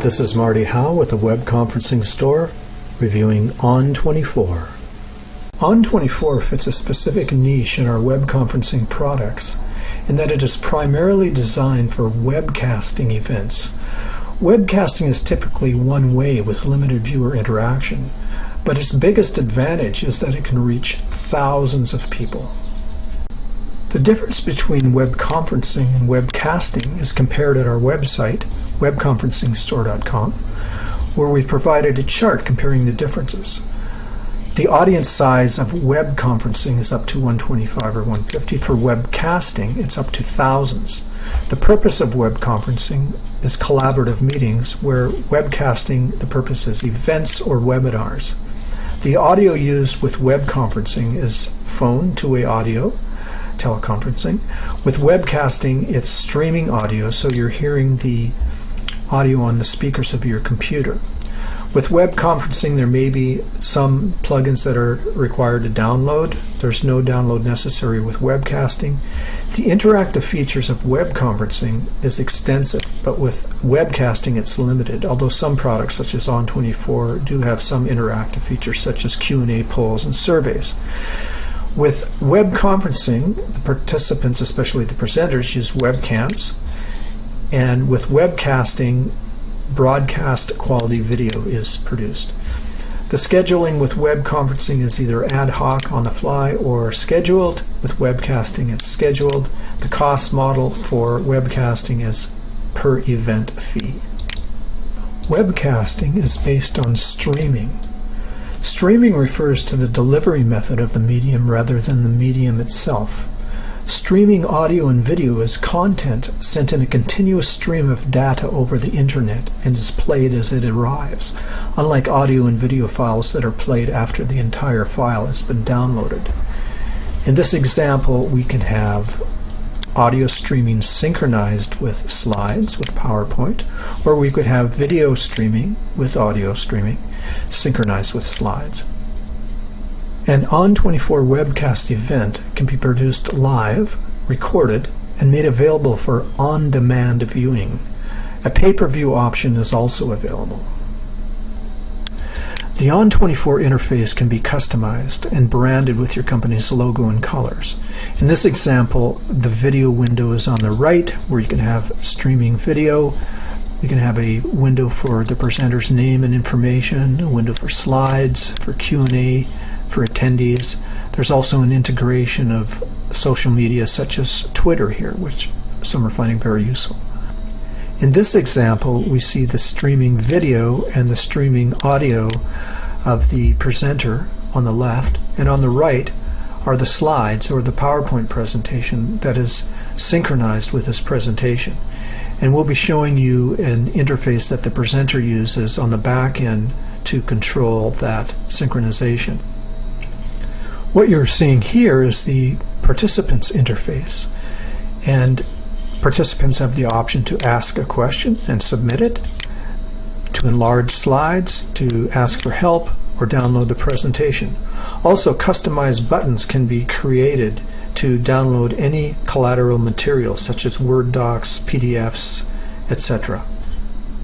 This is Marty Howe with the Web Conferencing Store, reviewing ON24. ON24 fits a specific niche in our web conferencing products in that it is primarily designed for webcasting events. Webcasting is typically one way with limited viewer interaction, but its biggest advantage is that it can reach thousands of people. The difference between web conferencing and webcasting is compared at our website, webconferencingstore.com, where we've provided a chart comparing the differences. The audience size of web conferencing is up to 125 or 150. For webcasting, it's up to thousands. The purpose of web conferencing is collaborative meetings, where webcasting, the purpose is events or webinars. The audio used with web conferencing is phone, two-way audio, teleconferencing. With webcasting, it's streaming audio, so you're hearing the audio on the speakers of your computer. With web conferencing, there may be some plugins that are required to download. There's no download necessary with webcasting. The interactive features of web conferencing is extensive, but with webcasting it's limited, although some products such as ON24 do have some interactive features such as Q&A polls and surveys. With web conferencing, the participants, especially the presenters, use webcams, and with webcasting, broadcast quality video is produced. The scheduling with web conferencing is either ad hoc, on the fly, or scheduled. With webcasting, it's scheduled. The cost model for webcasting is per event fee. Webcasting is based on streaming. Streaming refers to the delivery method of the medium rather than the medium itself. Streaming audio and video is content sent in a continuous stream of data over the internet and is played as it arrives, unlike audio and video files that are played after the entire file has been downloaded. In this example, we can have audio streaming synchronized with slides with PowerPoint, or we could have video streaming with audio streaming synchronized with slides. An ON24 webcast event can be produced live, recorded, and made available for on-demand viewing. A pay-per-view option is also available. The ON24 interface can be customized and branded with your company's logo and colors. In this example, the video window is on the right, where you can have streaming video. We can have a window for the presenter's name and information, a window for slides, for Q&A, for attendees. There's also an integration of social media such as Twitter here, which some are finding very useful. In this example, we see the streaming video and the streaming audio of the presenter on the left, and on the right are the slides or the PowerPoint presentation that is synchronized with this presentation. And we'll be showing you an interface that the presenter uses on the back end to control that synchronization. What you're seeing here is the participants interface, and participants have the option to ask a question and submit it, to enlarge slides, to ask for help, or download the presentation. Also, customized buttons can be created to download any collateral material such as Word docs, PDFs, etc.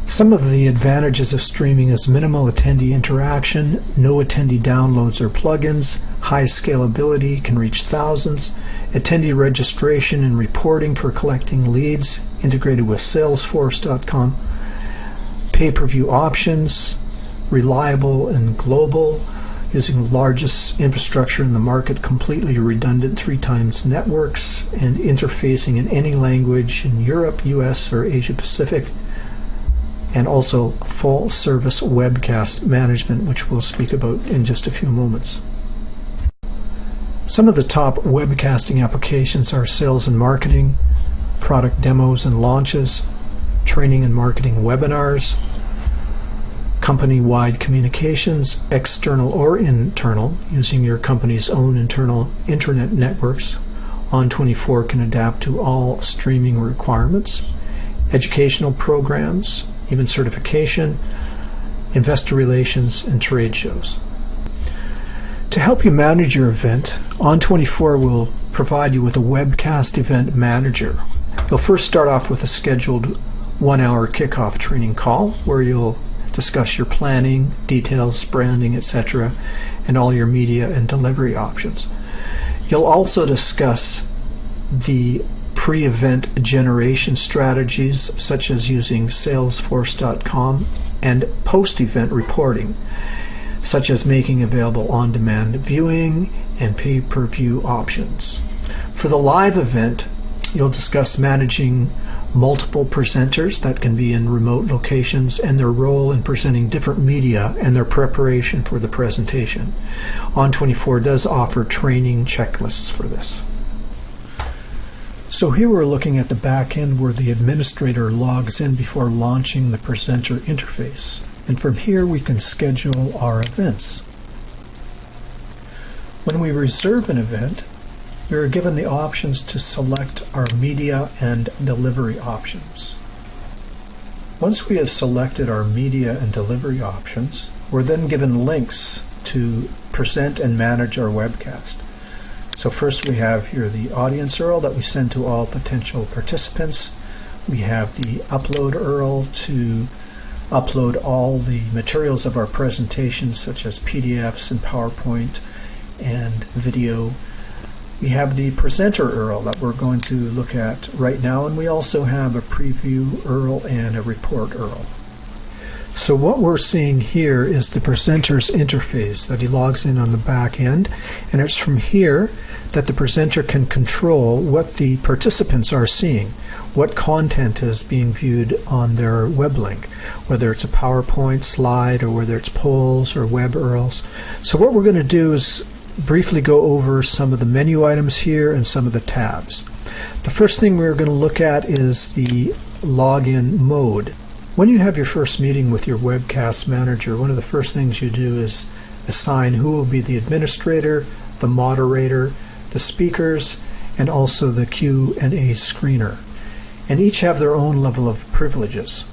Some of the advantages of streaming is minimal attendee interaction, no attendee downloads or plugins, high scalability, can reach thousands, attendee registration and reporting for collecting leads, integrated with Salesforce.com, pay-per-view options, reliable and global, using the largest infrastructure in the market, completely redundant 3x networks, and interfacing in any language in Europe, US, or Asia Pacific, and also full service webcast management, which we'll speak about in just a few moments. Some of the top webcasting applications are sales and marketing, product demos and launches, training and marketing webinars, company-wide communications, external or internal, using your company's own internal intranet networks. ON24 can adapt to all streaming requirements, educational programs, even certification, investor relations, and trade shows. To help you manage your event, ON24 will provide you with a webcast event manager. You'll first start off with a scheduled 1-hour kickoff training call where you'll discuss your planning, details, branding, etc., and all your media and delivery options. You'll also discuss the pre-event generation strategies such as using Salesforce.com and post-event reporting, such as making available on-demand viewing and pay-per-view options. For the live event, you'll discuss managing multiple presenters that can be in remote locations and their role in presenting different media and their preparation for the presentation. ON24 does offer training checklists for this. So here we're looking at the back end where the administrator logs in before launching the presenter interface. And from here we can schedule our events. When we reserve an event, we are given the options to select our media and delivery options. Once we have selected our media and delivery options, we're then given links to present and manage our webcast. So first we have here the audience URL that we send to all potential participants. We have the upload URL to upload all the materials of our presentation, such as PDFs and PowerPoint and video. We have the presenter URL that we're going to look at right now, and we also have a preview URL and a report URL. So what we're seeing here is the presenter's interface that he logs in on the back end, and it's from here that the presenter can control what the participants are seeing, what content is being viewed on their web link, whether it's a PowerPoint slide or whether it's polls or web URLs. So what we're going to do is briefly go over some of the menu items here and some of the tabs. The first thing we're going to look at is the login mode. When you have your first meeting with your webcast manager, one of the first things you do is assign who will be the administrator, the moderator, the speakers, and also the Q&A screener. And each have their own level of privileges.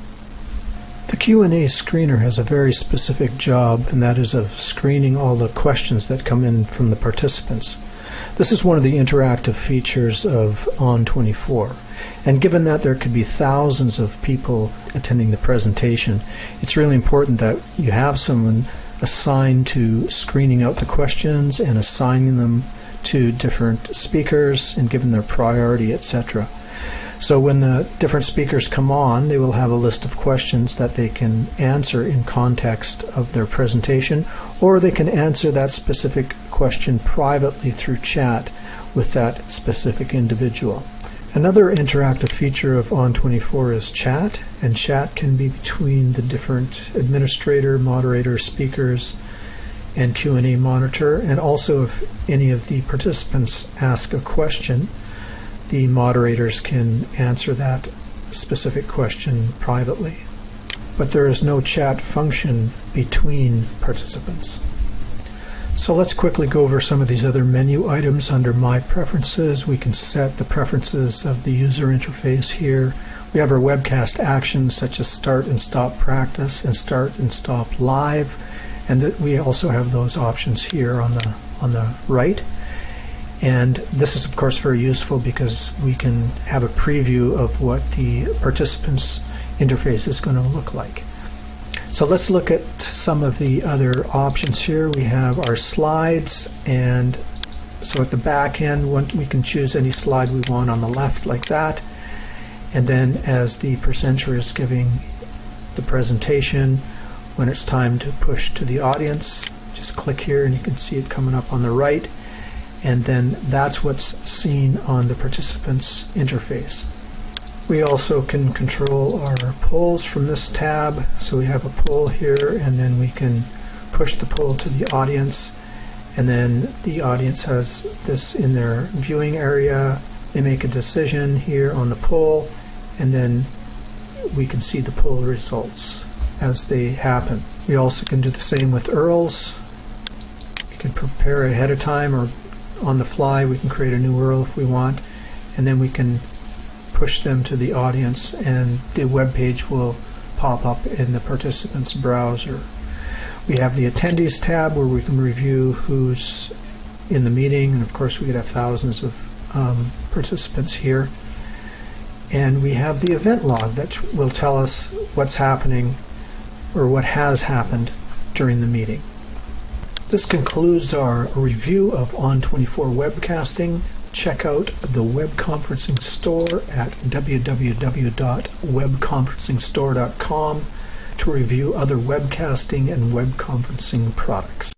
The Q&A screener has a very specific job, and that is of screening all the questions that come in from the participants. This is one of the interactive features of ON24. And given that there could be thousands of people attending the presentation, it's really important that you have someone assigned to screening out the questions and assigning them to different speakers and given their priority, etc. So when the different speakers come on, they will have a list of questions that they can answer in context of their presentation, or they can answer that specific question privately through chat with that specific individual. Another interactive feature of ON24 is chat, and chat can be between the different administrator, moderator, speakers, and Q&A monitor, and also if any of the participants ask a question, the moderators can answer that specific question privately. But there is no chat function between participants. So let's quickly go over some of these other menu items. Under My Preferences, we can set the preferences of the user interface here. We have our webcast actions such as Start and Stop Practice and Start and Stop Live, and we also have those options here on the right. And this is of course very useful because we can have a preview of what the participants' interface is going to look like. So let's look at some of the other options here. We have our slides, and so at the back end we can choose any slide we want on the left like that, and then as the presenter is giving the presentation, when it's time to push to the audience, just click here and you can see it coming up on the right, and then that's what's seen on the participants' interface. We also can control our polls from this tab. So we have a poll here, and then we can push the poll to the audience, and then the audience has this in their viewing area. They make a decision here on the poll, and then we can see the poll results as they happen. We also can do the same with URLs. We can prepare ahead of time, or on the fly we can create a new URL if we want, and then we can push them to the audience and the web page will pop up in the participant's browser. We have the Attendees tab where we can review who's in the meeting, and of course we could have thousands of participants here. And we have the event log that will tell us what's happening or what has happened during the meeting. This concludes our review of ON24 webcasting. Check out the web conferencing store at www.webconferencingstore.com to review other webcasting and web conferencing products.